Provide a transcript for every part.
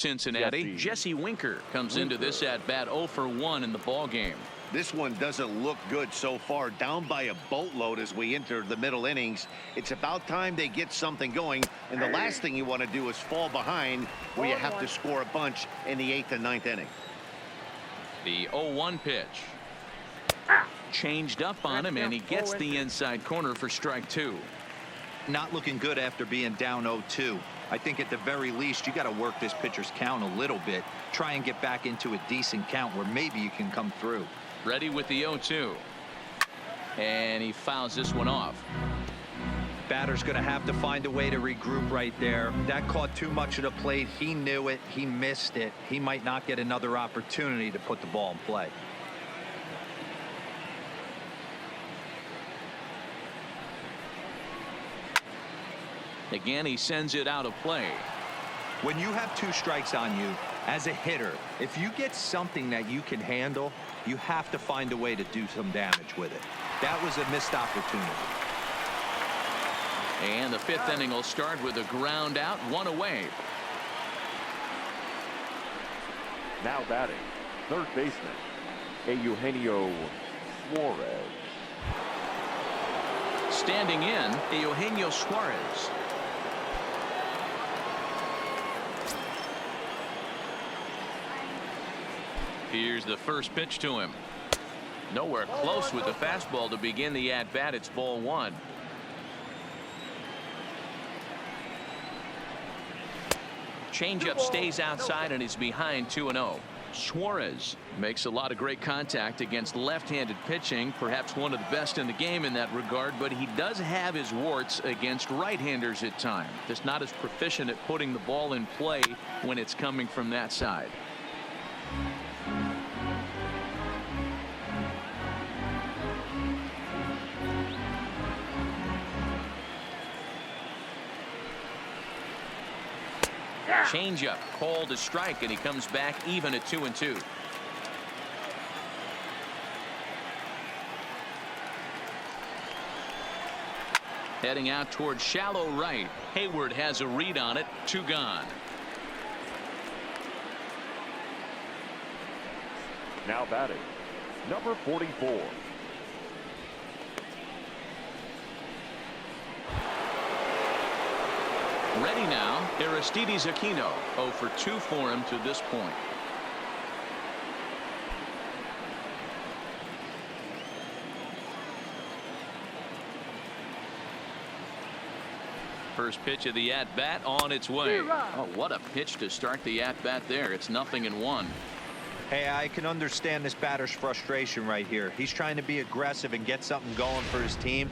Cincinnati. Jesse Winker comes into this at bat 0 for 1 in the ball game. This one doesn't look good so far. Down by a boatload as we enter the middle innings. It's about time they get something going. And the last thing you want to do is fall behind where you have to score a bunch in the 8th and 9th inning. The 0-1 pitch. Changed up on him, and he gets the inside corner for strike 2. Not looking good after being down 0-2. I think at the very least you got to work this pitcher's count a little bit. Try and get back into a decent count where maybe you can come through. Ready with the 0-2. And he fouls this one off. Batter's going to have to find a way to regroup right there. That caught too much of the plate. He knew it. He missed it. He might not get another opportunity to put the ball in play. Again, he sends it out of play. When you have 2 strikes on you as a hitter, if you get something that you can handle, you have to find a way to do some damage with it. That was a missed opportunity. And the 5th inning will start with a ground out, 1 away. Now batting, third baseman, Eugenio Suarez. Standing in, Eugenio Suarez. Here's the first pitch to him. Nowhere close with the fastball to begin the at-bat. It's ball 1. Changeup stays outside and is behind 2-0. Suarez makes a lot of great contact against left-handed pitching, perhaps one of the best in the game in that regard, but he does have his warts against right-handers at times. Just not as proficient at putting the ball in play when it's coming from that side. Changeup called to strike, and he comes back even at 2-2. Heading out towards shallow right. Hayward has a read on it. 2 gone. Now batting, number 44. Ready now, Aristides Aquino. 0 for 2 for him to this point. First pitch of the at-bat on its way. Oh, what a pitch to start the at-bat there. It's 0-1. Hey, I can understand this batter's frustration right here. He's trying to be aggressive and get something going for his team.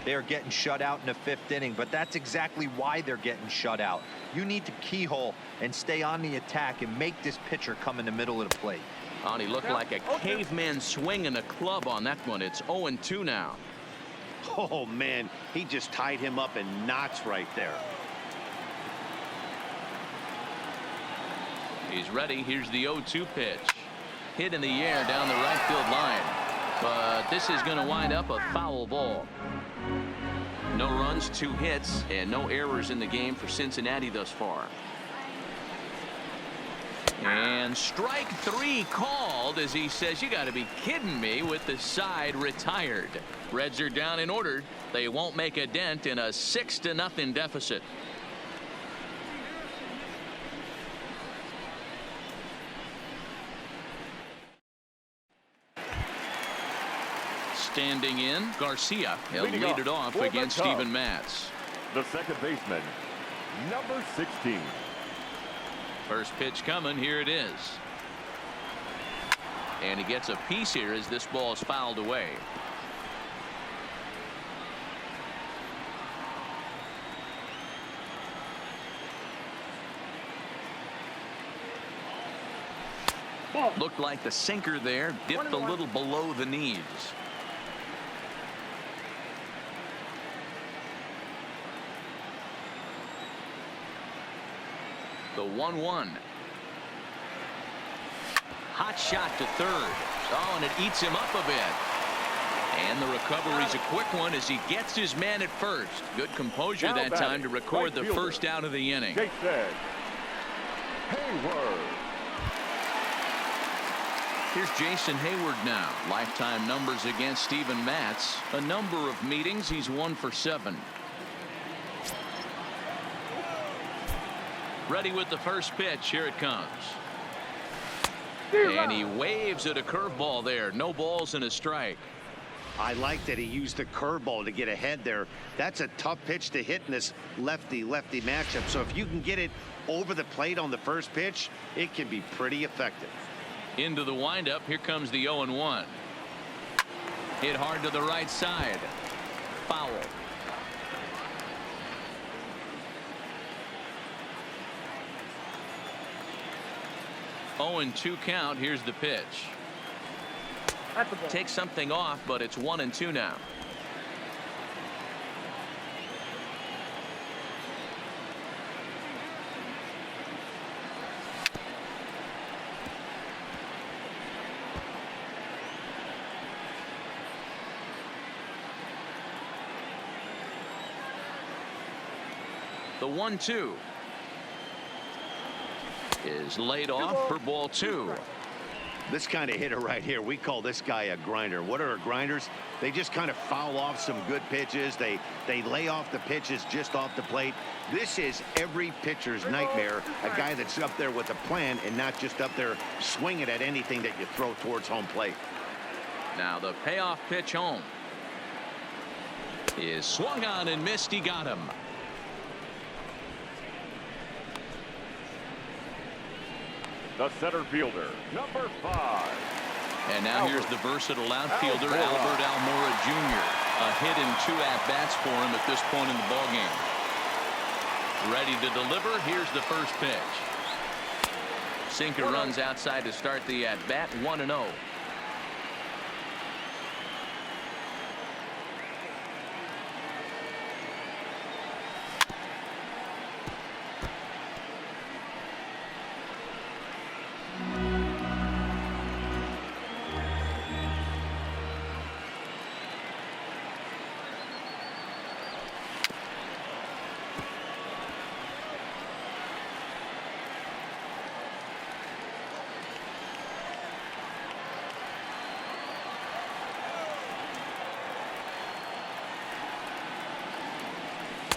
They are getting shut out in the 5th inning, but that's exactly why they're getting shut out. You need to keyhole and stay on the attack and make this pitcher come in the middle of the plate. Oh, he looked like a caveman swinging a club on that one. It's 0-2 now. Oh, man, he just tied him up in knots right there. He's ready. Here's the 0-2 pitch. Hit in the air down the right field line. But this is going to wind up a foul ball. No runs, 2 hits, and no errors in the game for Cincinnati thus far. And strike 3 called as he says, you got to be kidding me, with the side retired. Reds are down and ordered. They won't make a dent in a 6-0 deficit. Standing in, Garcia. He'll lead it off against Steven Matz. The second baseman, number 16. First pitch coming. Here it is. And he gets a piece here as this ball is fouled away. Looked like the sinker there dipped a little below the knees. The 1-1. Hot shot to third. Oh, and it eats him up a bit. And the recovery's a quick one as he gets his man at first. Good composure that time to record the first out of the inning. Hayward. Here's Jason Hayward now. Lifetime numbers against Steven Matz. A number of meetings. He's 1 for 7. Ready with the first pitch. Here it comes. And he waves at a curveball there. No balls and a strike. I like that he used the curveball to get ahead there. That's a tough pitch to hit in this lefty-lefty matchup. So if you can get it over the plate on the first pitch, it can be pretty effective. Into the windup. Here comes the 0-1. Hit hard to the right side. Foul. Oh, and 2 count. Here's the pitch. Takes something off, but it's 1-2 now. The 1-2 is laid off for ball 2. This kind of hitter right here, we call this guy a grinder. What are grinders? They just kind of foul off some good pitches. They lay off the pitches just off the plate. This is every pitcher's nightmare, a guy that's up there with a plan and not just up there swinging at anything that you throw towards home plate. Now the payoff pitch home is swung on and missed. He got him. The center fielder, number 5. And now here's the versatile outfielder, Albert Almora Jr. A hit and 2 at-bats for him at this point in the ballgame. Ready to deliver. Here's the first pitch. Sinker runs outside to start the at-bat. 1-0.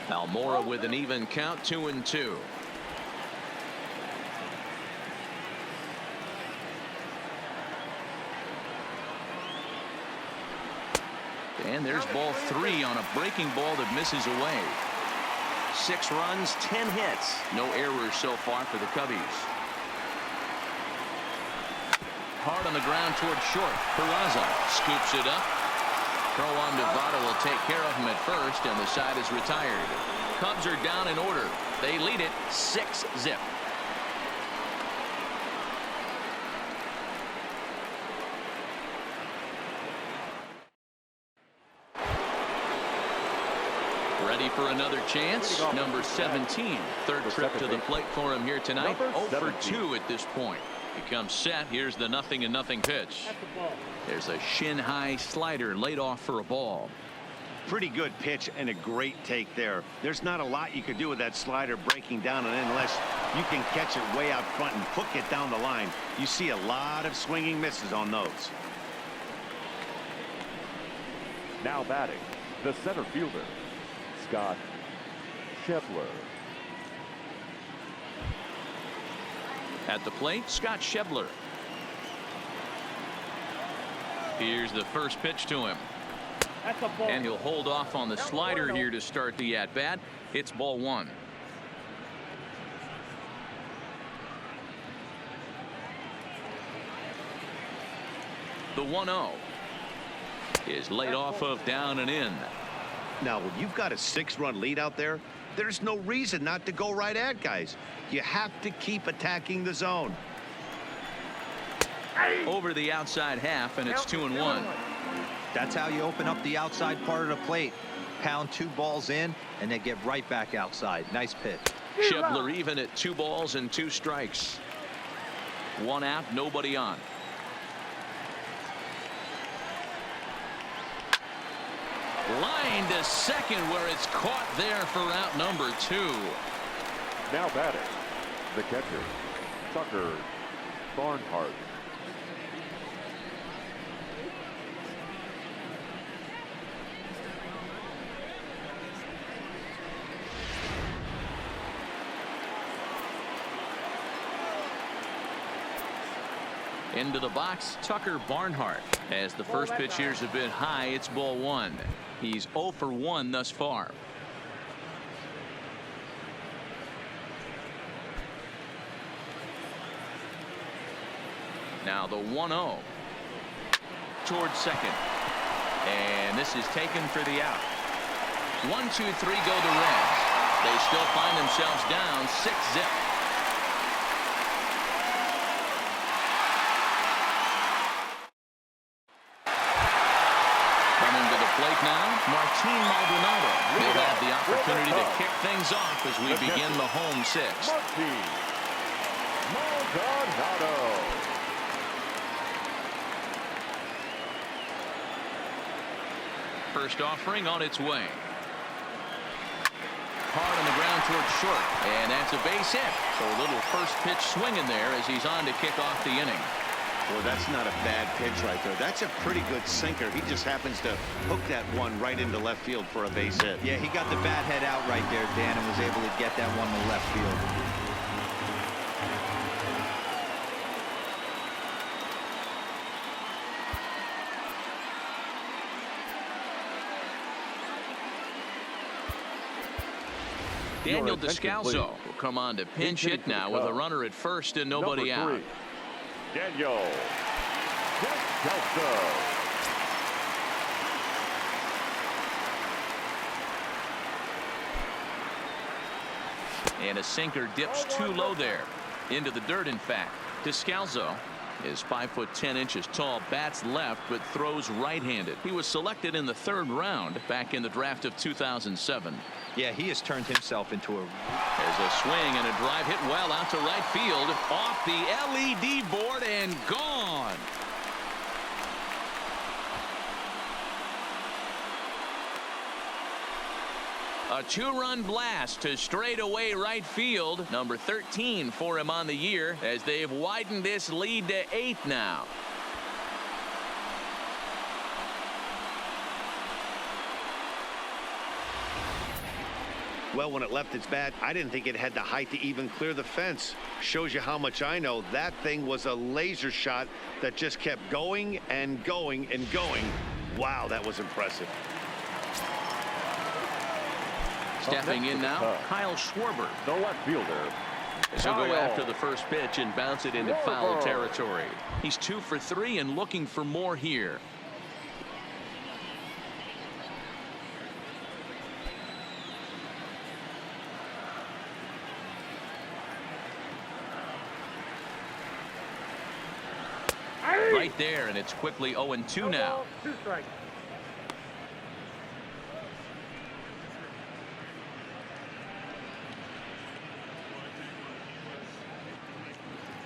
Almora with an even count, 2-2. And there's ball 3 on a breaking ball that misses away. 6 runs, 10 hits. No errors so far for the Cubbies. Hard on the ground towards short. Peraza scoops it up. Crowan Nevada will take care of him at first, and the side is retired. Cubs are down in order. They lead it 6-0. Ready for another chance. Number 17. Third trip to the plate for him here tonight. 0 for 2 at this point. He comes set. Here's the 0-0 pitch. There's a shin-high slider laid off for a ball. Pretty good pitch and a great take there. There's not a lot you could do with that slider breaking down, and unless you can catch it way out front and hook it down the line, you see a lot of swinging misses on those. Now batting, the center fielder, Scott Schebler. At the plate, Scott Schebler. Here's the first pitch to him. And he'll hold off on the slider here to start the at-bat. It's ball 1. The 1-0 is laid off of down and in. Now, when you've got a 6-run lead out there, there's no reason not to go right at guys. You have to keep attacking the zone. Over the outside half, and it's 2-1. That's how you open up the outside part of the plate. Pound 2 balls in, and then get right back outside. Nice pitch. Schebler even at 2 balls and 2 strikes. 1 out, nobody on. Line to second, where it's caught there for out number 2. Now batting, the catcher, Tucker Barnhart. Into the box, Tucker Barnhart. As the first pitch here's a bit high, it's ball one. He's 0 for 1 thus far. Now the 1-0 towards second. And this is taken for the out. 1, 2, 3 go the Reds. They still find themselves down 6-zip. Martin Maldonado will have the opportunity to kick things off as we begin the home sixth. Martin Maldonado. First offering on its way. Hard on the ground towards short, and that's a base hit. So a little first pitch swinging there as he's on to kick off the inning. Well, that's not a bad pitch right there. That's a pretty good sinker. He just happens to hook that one right into left field for a base hit. Yeah, he got the bat head out right there, Dan, and was able to get that one to left field. Daniel Descalso will come on to pinch hit now with a runner at first and nobody out. Daniel Descalso. And a sinker dips too low there. Into the dirt, in fact. Descalso is 5'10" tall, bats left, but throws right-handed. He was selected in the 3rd round back in the draft of 2007. Yeah, he has turned himself into a... There's a swing and a drive hit well out to right field, off the LED board and gone. A 2-run blast to straightaway right field. Number 13 for him on the year as they've widened this lead to 8 now. Well, when it left its bat, I didn't think it had the height to even clear the fence. Shows you how much I know. That thing was a laser shot that just kept going and going and going. Wow, that was impressive. Stepping in now, Kyle Schwarber. The left fielder. He'll go after the first pitch and bounce it into foul territory. He's 2 for 3 and looking for more here. Right there, and it's quickly 0-2 now. 2 strikes.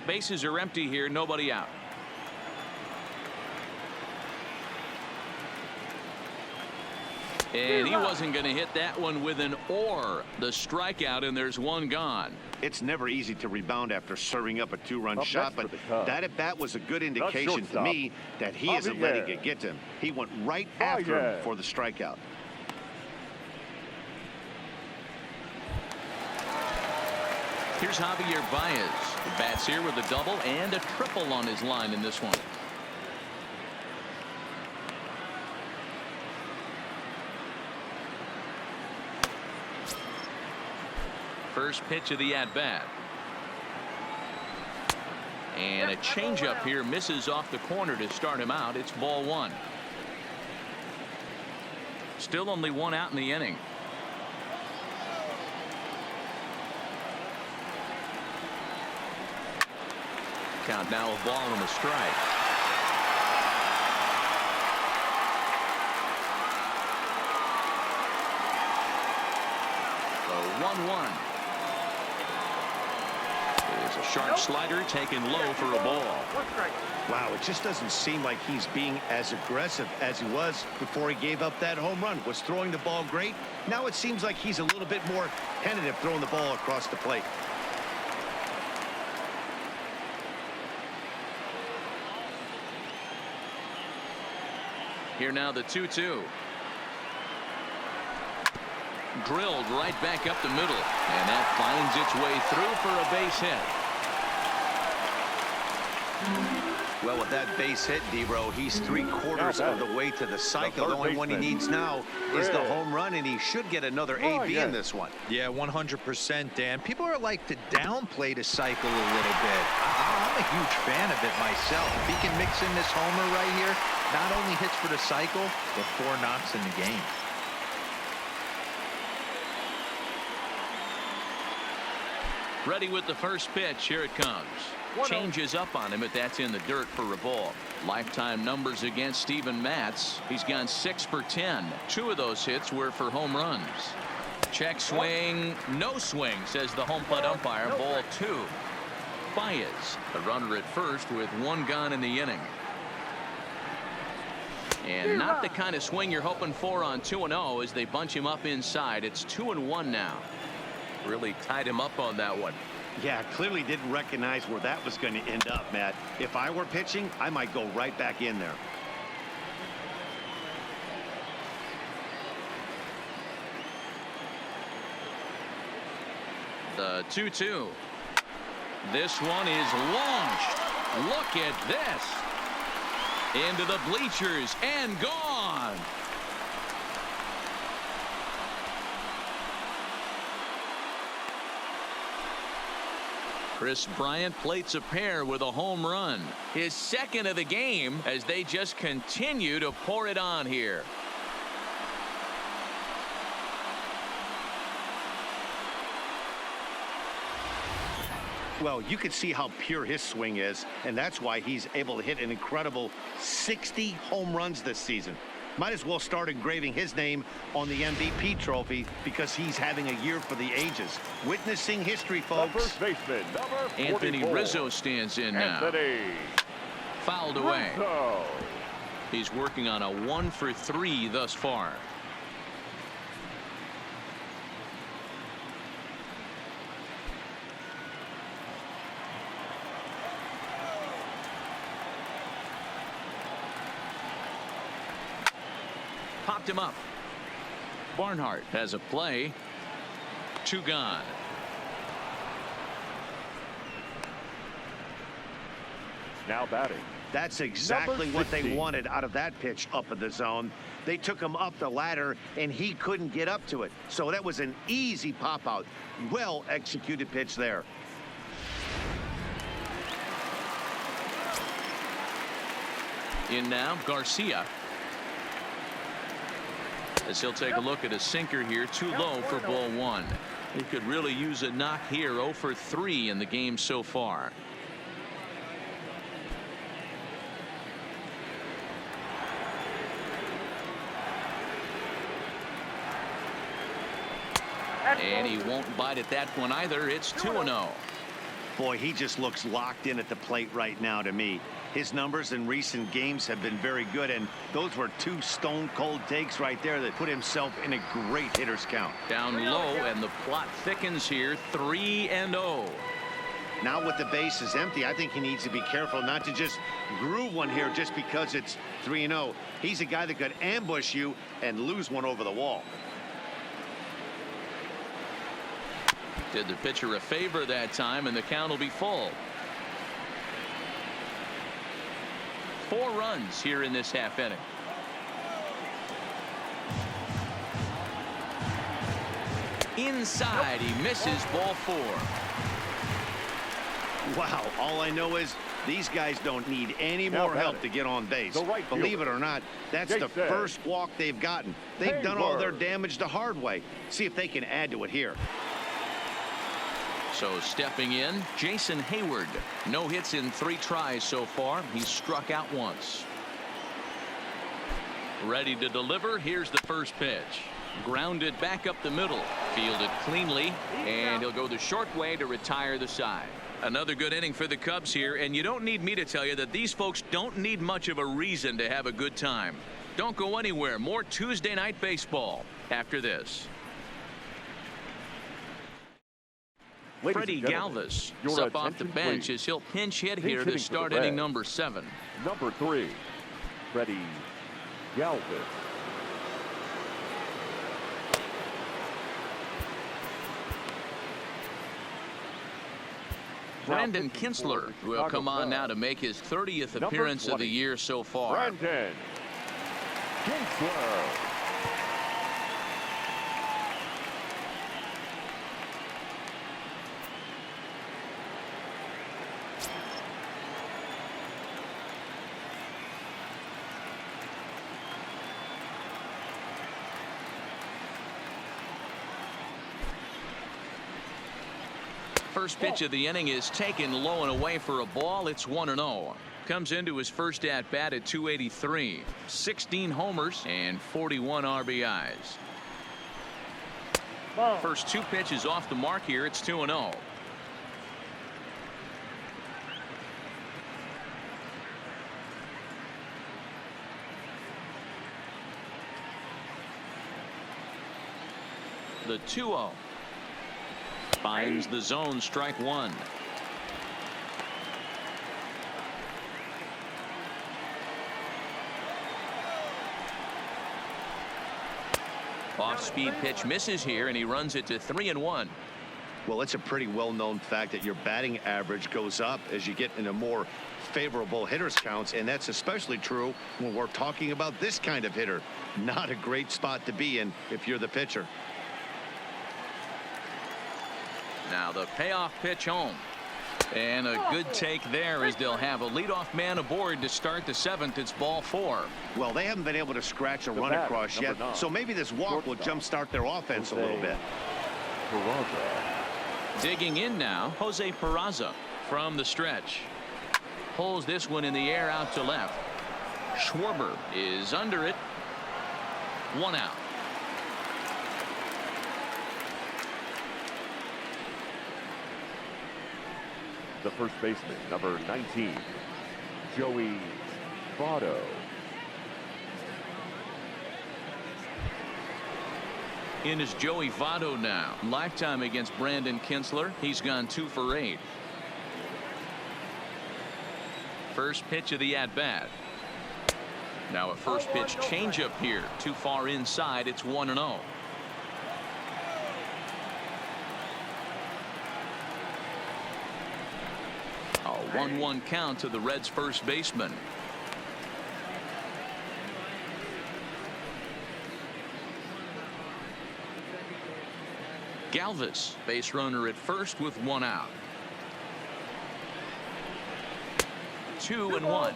Bases are empty here, nobody out. And he wasn't going to hit that one with an or. The strikeout, and there's one gone. It's never easy to rebound after serving up a 2-run shot, but that at bat was a good indication to me that he isn't letting it get to him. He went right after him for the strikeout. Here's Javier Baez. The bats here with a double and a triple on his line in this one. First pitch of the at-bat. And a changeup here misses off the corner to start him out. It's ball 1. Still only 1 out in the inning. Count now, a ball and a strike. The 1-1. There's a sharp slider taken low for a ball. 1 strike. Wow, it just doesn't seem like he's being as aggressive as he was before he gave up that home run. Was throwing the ball great. Now it seems like he's a little bit more tentative throwing the ball across the plate. Here now the 2-2. Drilled right back up the middle, and that finds its way through for a base hit. Well, with that base hit, D-Bro, he's 3/4 of the way to the cycle. The only one he needs now is the home run, and he should get another AB in this one. Yeah, 100%, Dan. People are like to downplay the cycle a little bit. I'm a huge fan of it myself. If he can mix in this homer right here, not only hits for the cycle, but 4 knocks in the game. Ready with the first pitch. Here it comes. Changes up on him, but that's in the dirt for a ball. Lifetime numbers against Steven Matz. He's gone 6 for 10. 2 of those hits were for home runs. Check swing. No swing, says the home plate umpire. Ball 2. Baez, the runner at first with 1 gone in the inning. And not the kind of swing you're hoping for on 2-0 as they bunch him up inside. It's 2-1 now. Really tied him up on that one. Yeah, clearly didn't recognize where that was going to end up, Matt. If I were pitching, I might go right back in there. The 2-2. This one is launched. Look at this. Into the bleachers and gone. Chris Bryant plates a pair with a home run. His second of the game as they just continue to pour it on here. Well, you can see how pure his swing is, and that's why he's able to hit an incredible 60 home runs this season. Might as well start engraving his name on the MVP trophy because he's having a year for the ages. Witnessing history, folks. The first baseman, number 44. Anthony Rizzo stands in now. Anthony Fouled away. Rizzo. He's working on a 1 for 3 thus far. Popped him up. Barnhart has a play. 2 gone. Now batting. That's exactly what they 16. wanted out of that pitch up in the zone. They took him up the ladder, and he couldn't get up to it. So that was an easy pop out. Well executed pitch there. In now, Garcia. As he'll take a look at a sinker here, too low for ball 1. He could really use a knock here. 0 for 3 in the game so far. And he won't bite at that one either. It's 2-0. Boy, he just looks locked in at the plate right now to me. His numbers in recent games have been very good, and those were 2 stone-cold takes right there that put himself in a great hitter's count. Down low, and the plot thickens here. 3-0. Now with the bases empty, I think he needs to be careful not to just groove one here just because it's 3-0. He's a guy that could ambush you and lose one over the wall. Did the pitcher a favor that time, and the count will be full. 4 runs here in this half inning. Inside, he misses ball 4. Wow, all I know is these guys don't need any more help to get on base. Believe it or not, that's the first walk they've gotten. They've done all their damage the hard way. See if they can add to it here. So stepping in, Jason Hayward. No hits in 3 tries so far. He's struck out once. Ready to deliver. Here's the first pitch. Grounded back up the middle. Fielded cleanly. And he'll go the short way to retire the side. Another good inning for the Cubs here. And you don't need me to tell you that these folks don't need much of a reason to have a good time. Don't go anywhere. More Tuesday Night Baseball after this. Freddie Galvis is up off the bench as he'll pinch hit here to start inning number 7. Number 3, Freddie Galvis. Brandon Kinsler will come on now to make his 30th appearance of the year so far. Brandon Kinsler. First pitch of the inning is taken low and away for a ball. It's 1-0. Comes into his first at bat at 283. 16 homers and 41 RBIs. First two pitches off the mark here. It's 2-0. The 2-0. Finds the zone, strike one. Off-speed pitch misses here, and he runs it to 3-1. Well, it's a pretty well-known fact that your batting average goes up as you get into more favorable hitters counts, and that's especially true when we're talking about this kind of hitter. Not a great spot to be in if you're the pitcher. Now the payoff pitch home. And a good take there as they'll have a leadoff man aboard to start the seventh. It's ball four. Well, they haven't been able to scratch a run across yet, so maybe this walk will jumpstart their offense a little bit. Digging in now, Jose Peraza from the stretch. Pulls this one in the air out to left. Schwarber is under it. One out. The first baseman, number 19, Joey Votto. In is Joey Votto now. Lifetime against Brandon Kinsler. He's gone 2 for 8. First pitch of the at-bat. Now a first pitch changeup here. Too far inside. It's 1-0. A 1-1 count to the Reds' first baseman. Galvis, base runner at first with 1 out. 2-1.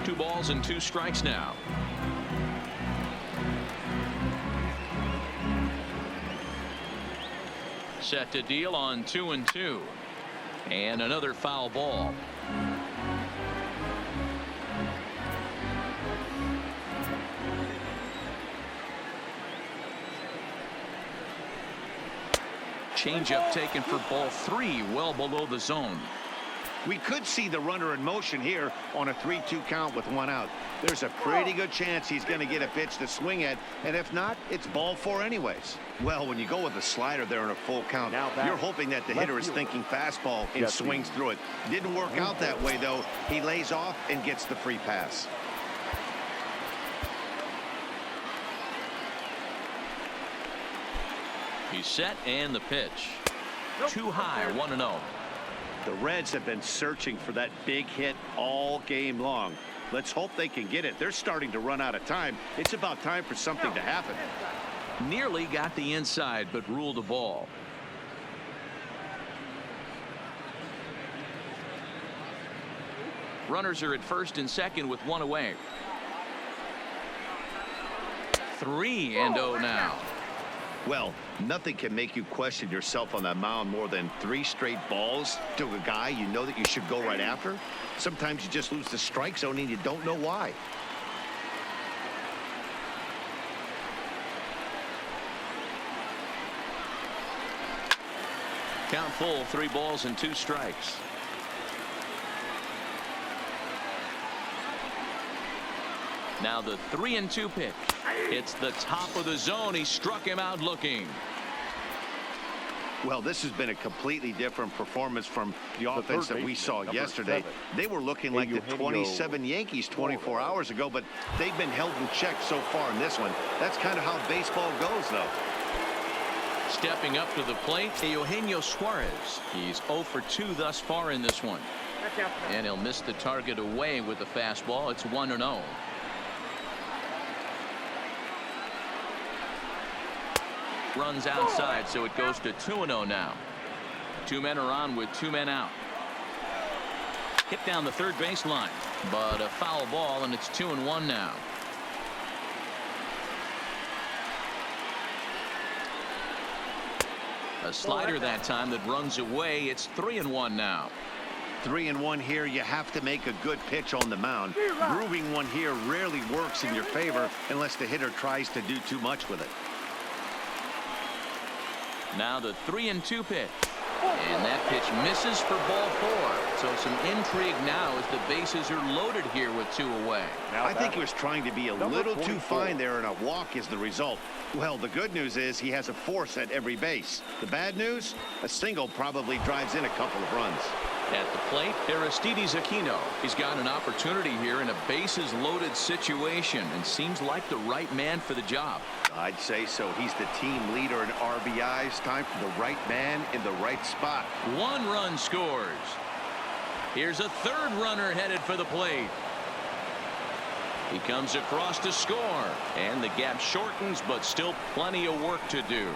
2 balls and 2 strikes now. Set to deal on 2-2. And another foul ball. Changeup taken for ball 3, well below the zone. We could see the runner in motion here on a 3-2 count with 1 out. There's a pretty good chance he's going to get a pitch to swing at, and if not, it's ball 4 anyways. Well, when you go with a slider there in a full count, you're hoping that the hitter is thinking fastball and swings through it. Didn't work out that way, though. He lays off and gets the free pass. He's set, and the pitch. Too high, 1-0. The Reds have been searching for that big hit all game long. Let's hope they can get it. They're starting to run out of time. It's about time for something to happen. Nearly got the inside, but ruled a ball. Runners are at first and second with 1 away. 3-0 now. Well, nothing can make you question yourself on that mound more than 3 straight balls to a guy you know that you should go right after. Sometimes you just lose the strike zone and you don't know why. Count full, 3 balls and 2 strikes. Now the 3-2 pitch. It's the top of the zone. He struck him out looking. Well, this has been a completely different performance from the offense that we saw yesterday. They were looking like the 27 Yankees 24 hours ago, but they've been held in check so far in this one. That's kind of how baseball goes, though. Stepping up to the plate, Eugenio Suarez. He's 0 for 2 thus far in this one. And he'll miss the target away with the fastball. It's 1-0. Runs outside, so it goes to 2-0 now. 2 men are on with 2 men out. Hit down the third baseline, but a foul ball, and it's 2-1 now. A slider that time that runs away. It's 3-1 now. 3-1 here. You have to make a good pitch on the mound. Grooving one here rarely works in your favor unless the hitter tries to do too much with it. Now the 3-2 pitch. And that pitch misses for ball 4. So some intrigue now as the bases are loaded here with 2 away. I think he was trying to be a little too fine there, and a walk is the result. Well, the good news is he has a force at every base. The bad news, a single probably drives in a couple of runs. At the plate, Aristides Aquino. He's got an opportunity here in a bases loaded situation and seems like the right man for the job. I'd say so. He's the team leader in RBIs. Time for the right man in the right spot. 1 run scores. Here's a 3rd runner headed for the plate. He comes across to score, and the gap shortens, but still plenty of work to do.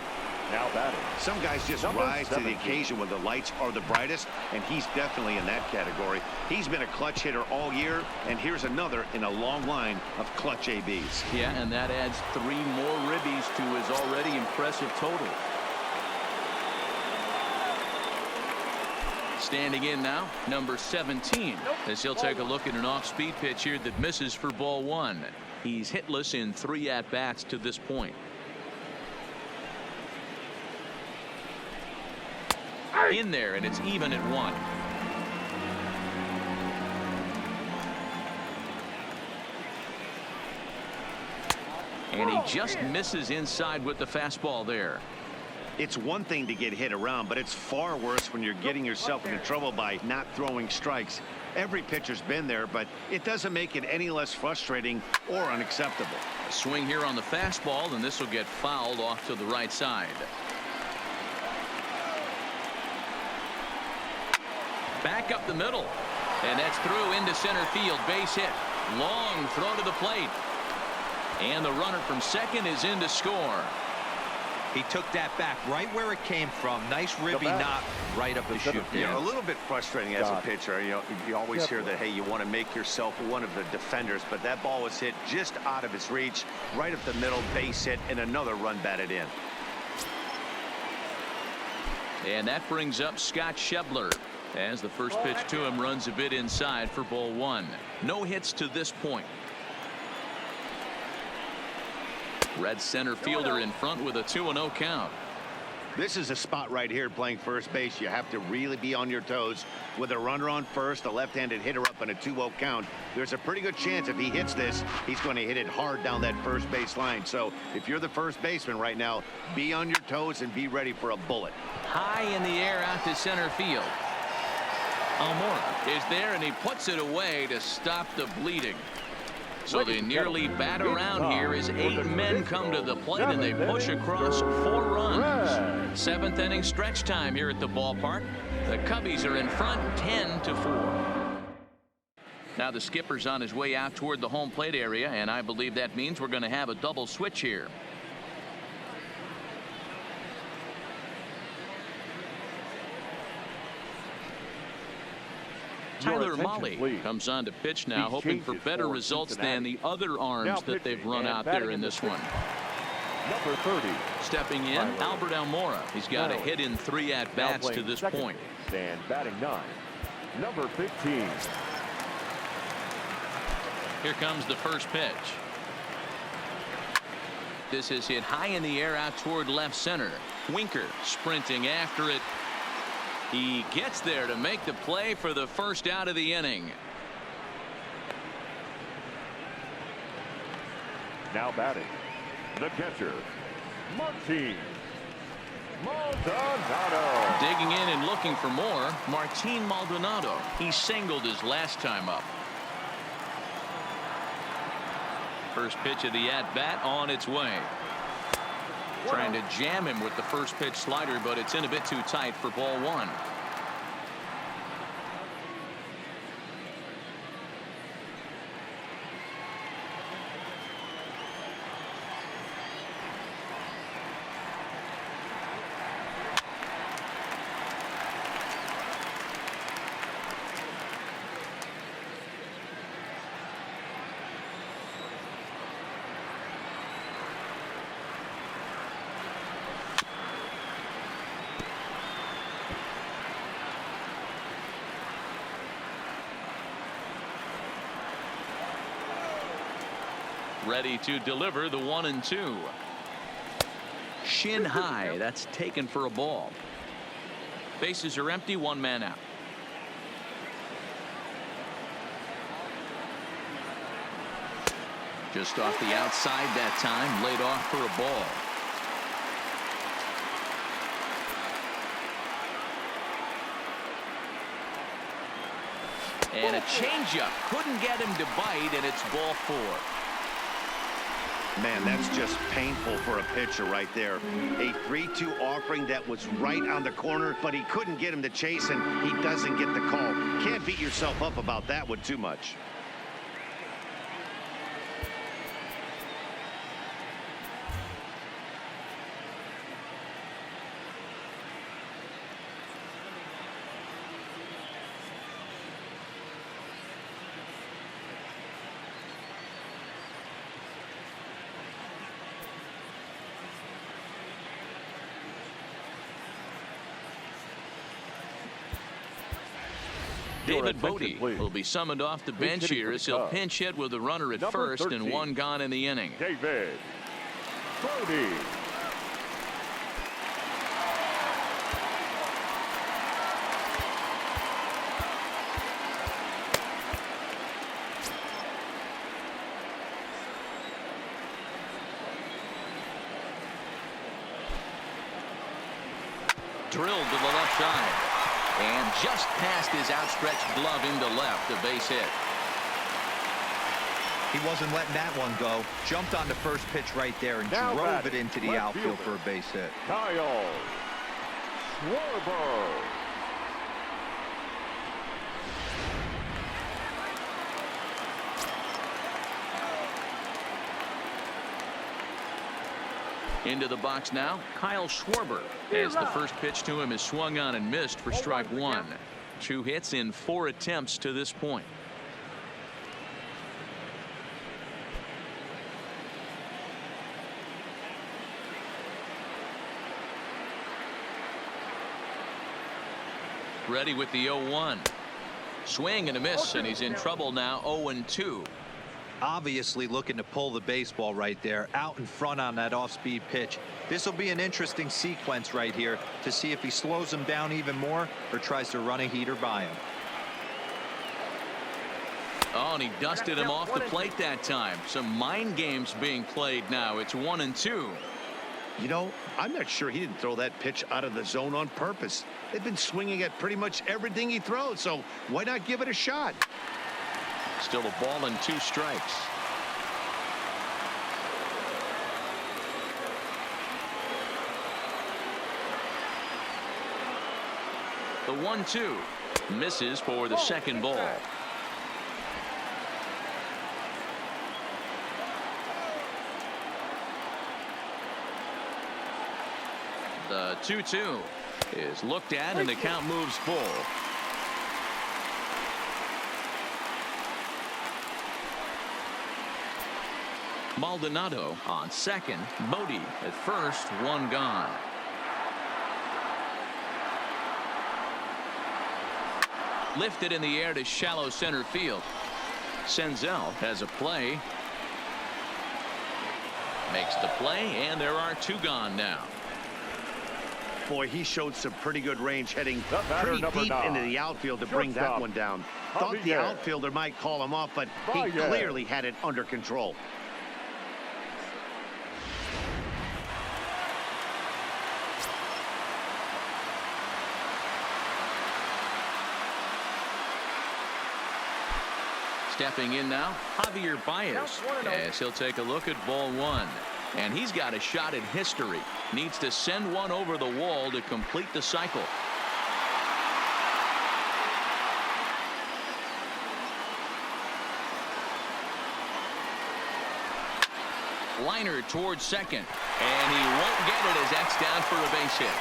Now batting. Some guys just rise to the occasion when the lights are the brightest, and he's definitely in that category. He's been a clutch hitter all year, and here's another in a long line of clutch ABs. Yeah, and that adds 3 more ribbies to his already impressive total. Standing in now, number 17, as he'll take a look at an off-speed pitch here that misses for ball 1. He's hitless in 3 at-bats to this point. In there, and it's even at 1. And he just misses inside with the fastball there. It's one thing to get hit around, but it's far worse when you're getting yourself into trouble by not throwing strikes. Every pitcher's been there, but it doesn't make it any less frustrating or unacceptable. A swing here on the fastball, and this will get fouled off to the right side. Back up the middle, and that's through into center field. Base hit. Long throw to the plate, and the runner from second is in to score. He took that back right where it came from. Nice ribby knock right up the chute. Yeah, a little bit frustrating as a pitcher. You always hear that, hey, you want to make yourself one of the defenders, but that ball was hit just out of his reach, right up the middle, base hit, and another run batted in. And that brings up Scott Schebler, as the first pitch to him runs a bit inside for ball 1. No hits to this point. Red center fielder in front with a 2-0 count. This is a spot right here playing first base. You have to really be on your toes. With a runner on first, a left-handed hitter up in a 2-0 count, there's a pretty good chance if he hits this, he's going to hit it hard down that first base line. So if you're the first baseman right now, be on your toes and be ready for a bullet. High in the air out to center field. Almora is there, and he puts it away to stop the bleeding. So they nearly bat around here as 8 men come to the plate, and they push across 4 runs. 7th inning stretch time here at the ballpark. The Cubbies are in front 10-4. Now the skipper's on his way out toward the home plate area, and I believe that means we're going to have a double switch here. Tyler Mahle comes on to pitch now, hoping for better results than the other arms that they've run out there in this one. Number 30. Stepping in, Albert Almora. He's got a hit in 3 at-bats to this point. And batting 9. Number 15. Here comes the first pitch. This is hit high in the air out toward left center. Winker sprinting after it. He gets there to make the play for the first out of the inning. Now batting, the catcher, Martin. Maldonado. Digging in and looking for more. Martin Maldonado. He singled his last time up. First pitch of the at-bat on its way. Trying to jam him with the first pitch slider, but it's in a bit too tight for ball one. Ready to deliver the 1-2. Shin high. That's taken for a ball. Bases are empty. One man out. Just off the outside that time. Laid off for a ball. And a changeup. Couldn't get him to bite, and it's ball 4. Man, that's just painful for a pitcher right there. A 3-2 offering that was right on the corner, but he couldn't get him to chase, and he doesn't get the call. Can't beat yourself up about that one too much. David Bodie will be summoned off the bench here as he'll pinch hit with a runner at first 13. And one gone in the inning. David Bodie. Drilled to the left side. And just past his outstretched glove into left, a base hit. He wasn't letting that one go. Jumped on the first pitch right there and drove it into the outfield for a base hit. Kyle Schwarber. Into the box now, Kyle Schwarber, as the first pitch to him is swung on and missed for strike 1. 2 hits in 4 attempts to this point. Ready with the 0-1. Swing and a miss, and he's in trouble now. 0-2. Obviously looking to pull the baseball right there out in front on that off-speed pitch. This will be an interesting sequence right here to see if he slows him down even more or tries to run a heater by him. Oh, and he dusted him off the plate that time. Some mind games being played now. It's 1-2. You know, I'm not sure he didn't throw that pitch out of the zone on purpose. They've been swinging at pretty much everything he throws, so why not give it a shot? Still a ball and 2 strikes. The 1-2 misses for the second ball. The 2-2 is looked at and the count moves full. Maldonado on second. Bodie at first. 1 gone. Lifted in the air to shallow center field. Senzel has a play. Makes the play, and there are 2 gone now. Boy, he showed some pretty good range heading pretty deep 9. into the outfield to bring that one down. Thought the outfielder might call him off, but he clearly had it under control. Stepping in now, Javier Baez, as he'll take a look at ball one. And he's got a shot at history. Needs to send one over the wall to complete the cycle. Liner towards second, and he won't get it as that's down for a base hit.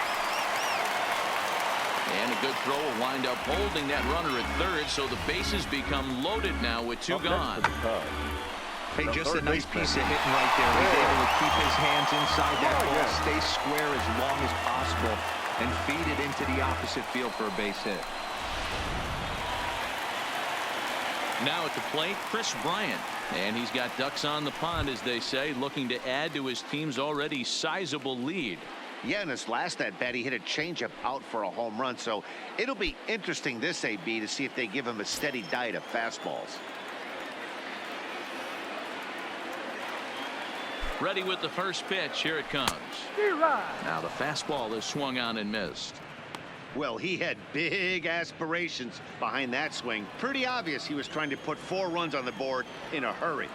And a good throw will wind up holding that runner at third, so the bases become loaded now with two gone. Hey, just a nice piece of hitting right there. He's able to keep his hands inside that ball, stay square as long as possible, and feed it into the opposite field for a base hit. Now at the plate, Chris Bryant. And he's got ducks on the pond, as they say, looking to add to his team's already sizable lead. Yeah, in his last at-bat, he hit a changeup out for a home run, so it'll be interesting this AB to see if they give him a steady diet of fastballs. Ready with the first pitch. Here it comes. Now the fastball is swung on and missed. Well, he had big aspirations behind that swing. Pretty obvious he was trying to put 4 runs on the board in a hurry.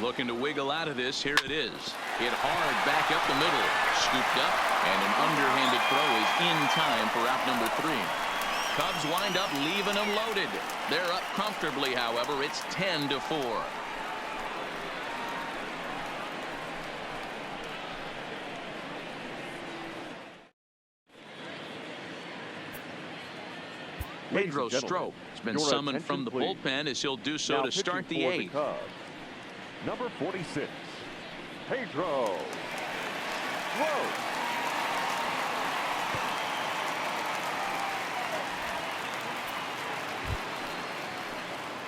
Looking to wiggle out of this. Here it is. Hit hard back up the middle. Scooped up, and an underhanded throw is in time for out number 3. Cubs wind up leaving them loaded. They're up comfortably, however. It's 10-4. Pedro Strop has been summoned from the bullpen, as he'll do so to start the 8th. Number 46, Pedro Strop.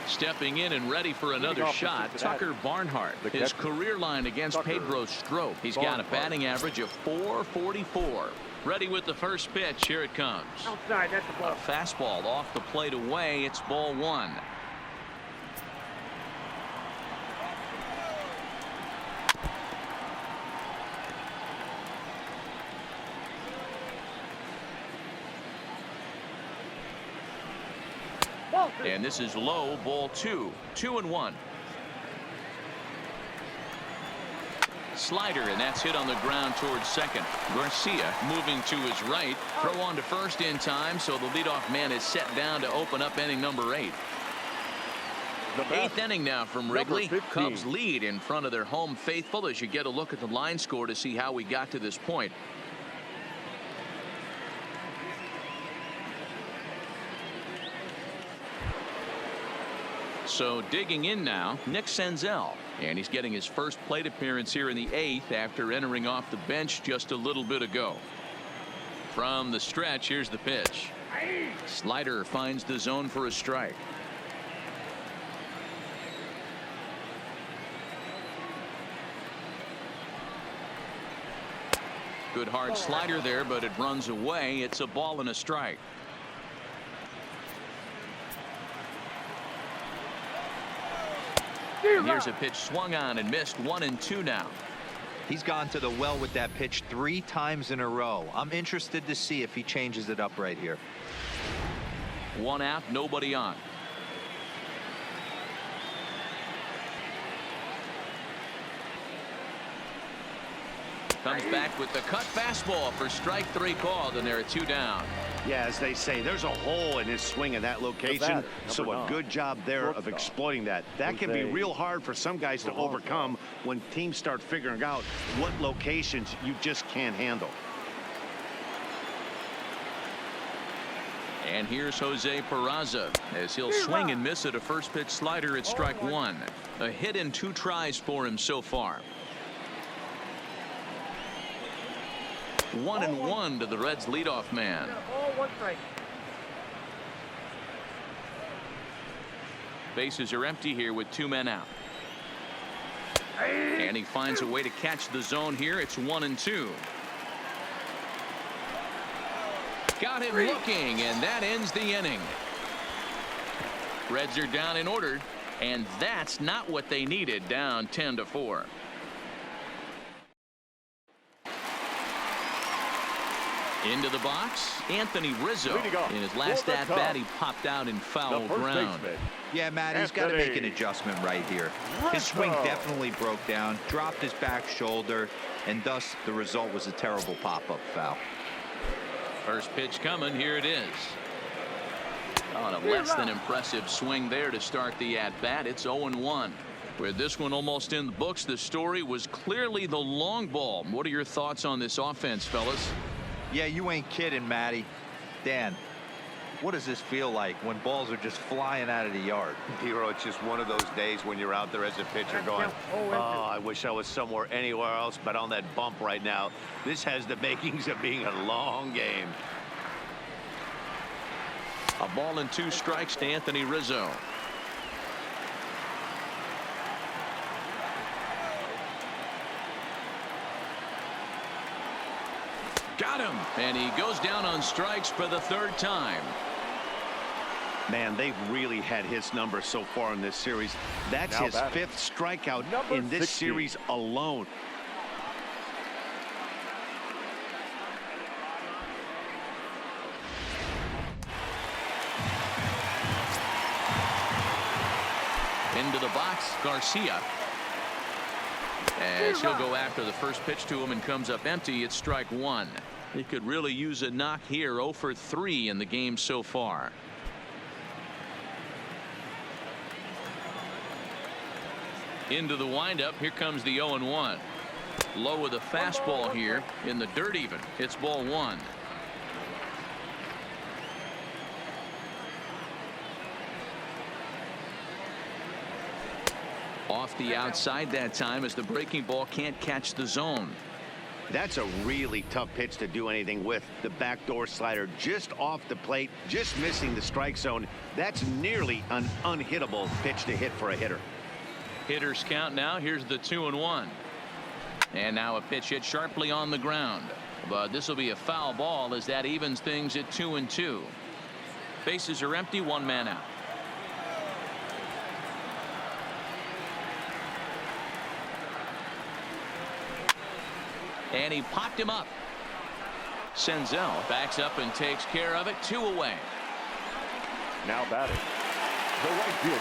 Stepping in and ready for another shot, Tucker Barnhart. His career line against Pedro Strop. He's got a batting average of .444. Ready with the first pitch. Here it comes. Outside, that's the ball. A fastball off the plate away. It's ball 1. And this is low, ball 2. 2-1. Slider, and that's hit on the ground towards second. Garcia moving to his right. Throw on to first in time, so the leadoff man is set down to open up inning number 8. 8th inning now from Wrigley. Cubs lead in front of their home faithful, as you get a look at the line score to see how we got to this point. So digging in now, Nick Senzel. And he's getting his first plate appearance here in the 8th after entering off the bench just a little bit ago. From the stretch, here's the pitch. Slider finds the zone for a strike. Good hard slider there, but it runs away. It's a ball and a strike. And here's a pitch swung on and missed. 1-2 now. He's gone to the well with that pitch 3 times in a row. I'm interested to see if he changes it up right here. 1 out, nobody on. Comes back with the cut fastball for strike 3 called, and there are 2 down. Yeah, as they say, there's a hole in his swing in that location, so a good job there of exploiting that. That can be real hard for some guys to overcome when teams start figuring out what locations you just can't handle. And here's Jose Peraza as he'll swing and miss at a first pitch slider at strike 1. A hit in 2 tries for him so far. 1-1 to the Reds leadoff man. Bases are empty here with 2 men out. And he finds a way to catch the zone here. It's 1-2. Got him looking, and that ends the inning. Reds are down in order, and that's not what they needed, down 10-4. Into the box, Anthony Rizzo. Leading off In his last for the at-bat, he Cubs, popped out in foul the first ground. baseman. Yeah, Matt, he's got to make an adjustment right here. His swing definitely broke down, dropped his back shoulder, and thus the result was a terrible pop-up foul. First pitch coming. Here it is. On a less than impressive swing there to start the at-bat. It's 0-1. With this one almost in the books, the story was clearly the long ball. What are your thoughts on this offense, fellas? Yeah, you ain't kidding, Matty. Dan, what does this feel like when balls are just flying out of the yard? Hero, it's just one of those days when you're out there as a pitcher going, oh, I wish I was somewhere anywhere else but on that bump right now. This has the makings of being a long game. A ball and 2 strikes to Anthony Rizzo. Got him, and he goes down on strikes for the 3rd time. Man, they've really had his number so far in this series. That's Now his batting, 5th strikeout number in this 16. series alone. Into the box, Garcia. As he'll go after the first pitch to him and comes up empty. It's strike 1. He could really use a knock here. 0 for 3 in the game so far. Into the windup. Here comes the 0-1. Low with a fastball here in the dirt even. It's ball 1. Off the outside that time as the breaking ball can't catch the zone. That's a really tough pitch to do anything with. The backdoor slider just off the plate, just missing the strike zone. That's nearly an unhittable pitch to hit for a hitter. Hitters count now. Here's the 2-1. And now a pitch hit sharply on the ground. But this will be a foul ball as that evens things at 2-2. Bases are empty. 1 man out. And he popped him up. Senzel backs up and takes care of it. 2 away. Now batting, the right fielder.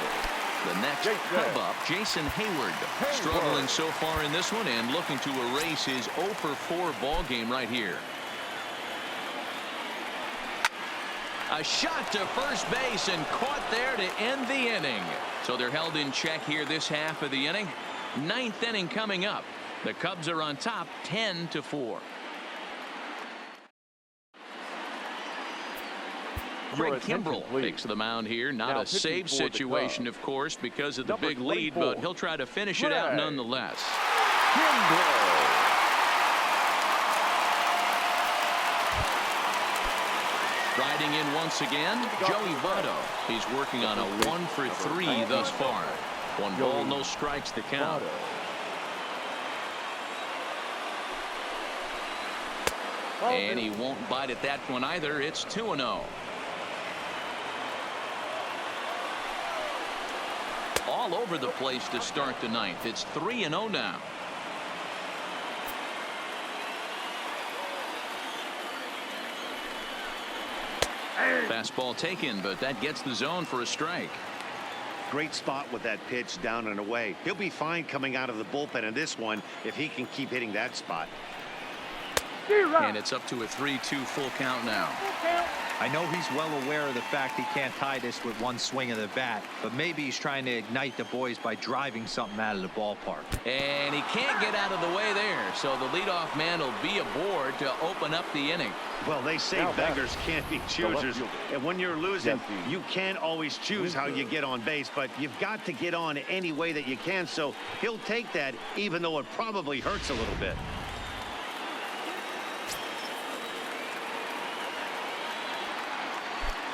The next Cub up, Jason Hayward. Struggling so far in this one and looking to erase his 0 for 4 ball game right here. A shot to first base and caught there to end the inning. So they're held in check here this half of the inning. 9th inning coming up. The Cubs are on top 10-4. Craig Kimbrell takes the mound here. Not a save situation, of course, because of the big lead, but he'll try to finish it out nonetheless. Riding in once again, Joey Votto. He's working on a 1 for 3 thus far. 1 ball, no strikes to count. And he won't bite at that one either. It's 2-0. All over the place to start the 9th. It's 3-0 now. Fastball taken, but that gets the zone for a strike. Great spot with that pitch down and away. He'll be fine coming out of the bullpen in this one if he can keep hitting that spot. And it's up to a 3-2 full count now. I know he's well aware of the fact he can't tie this with 1 swing of the bat, but maybe he's trying to ignite the boys by driving something out of the ballpark. And he can't get out of the way there, so the leadoff man will be aboard to open up the inning. Well, they say beggars can't be choosers, and when you're losing, you can't always choose how you get on base, but you've got to get on any way that you can, so he'll take that even though it probably hurts a little bit.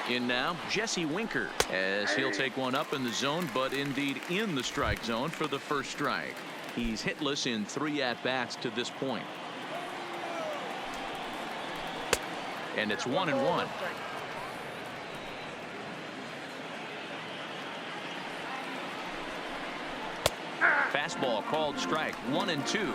In now, Jesse Winker, as he'll take one up in the zone, but indeed in the strike zone for the first strike. He's hitless in 3 at-bats to this point. And it's 1-1. Fastball called strike. 1-2.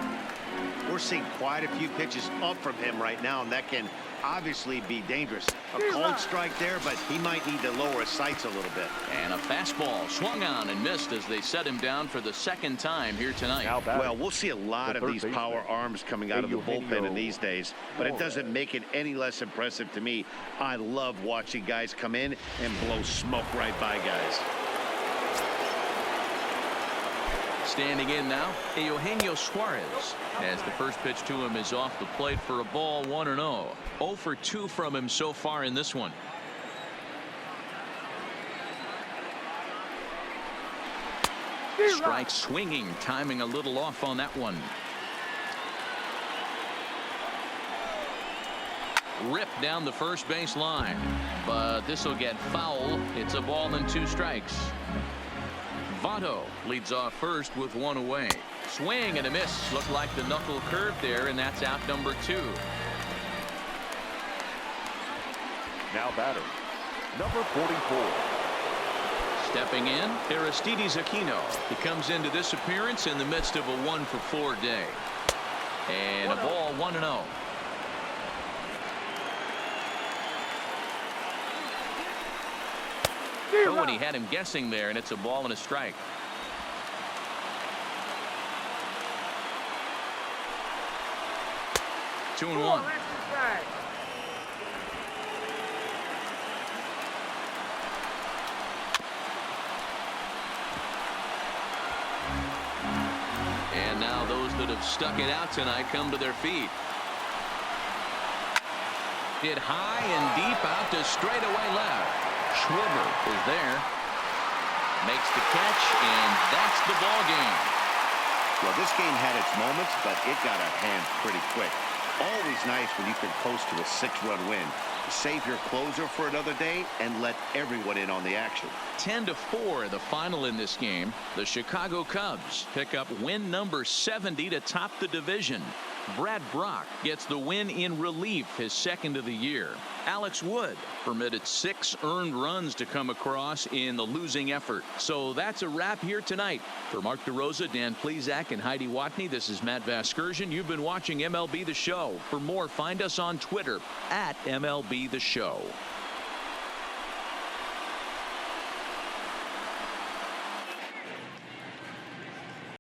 We're seeing quite a few pitches up from him right now, and that can obviously be dangerous. A cold strike there, but he might need to lower his sights a little bit. And a fastball swung on and missed as they set him down for the second time here tonight. Well, we'll see a lot of these power arms coming out of the bullpen in these days, but it doesn't make it any less impressive to me. I love watching guys come in and blow smoke right by guys. Standing in now, Eugenio Suarez, as the first pitch to him is off the plate for a ball. 1-0. 0 for 2 from him so far in this one. Strike swinging, timing a little off on that one. Ripped down the first base line, but this will get foul. It's a ball and 2 strikes. Votto leads off first with 1 away. Swing and a miss. Looked like the knuckle curve there, and that's out number 2. Now batter, number 44. Stepping in, Aristides Aquino. He comes into this appearance in the midst of a 1 for 4 day. And a ball. 1-0. Oh, and he had him guessing there, and it's a ball and a strike. Two and 1. And now those that have stuck it out tonight come to their feet. Hit high and deep out to straightaway left. Schwarber is there, makes the catch, and that's the ball game. Well, this game had its moments, but it got out of hand pretty quick. Always nice when you can coast to a 6-run win. Save your closer for another day and let everyone in on the action. 10-4 the final in this game. The Chicago Cubs pick up win number 70 to top the division. Brad Brock gets the win in relief, his second of the year. Alex Wood permitted 6 earned runs to come across in the losing effort. So that's a wrap here tonight. For Mark DeRosa, Dan Plesac, and Heidi Watney, this is Matt Vasgersian. You've been watching MLB The Show. For more, find us on Twitter @MLB The Show.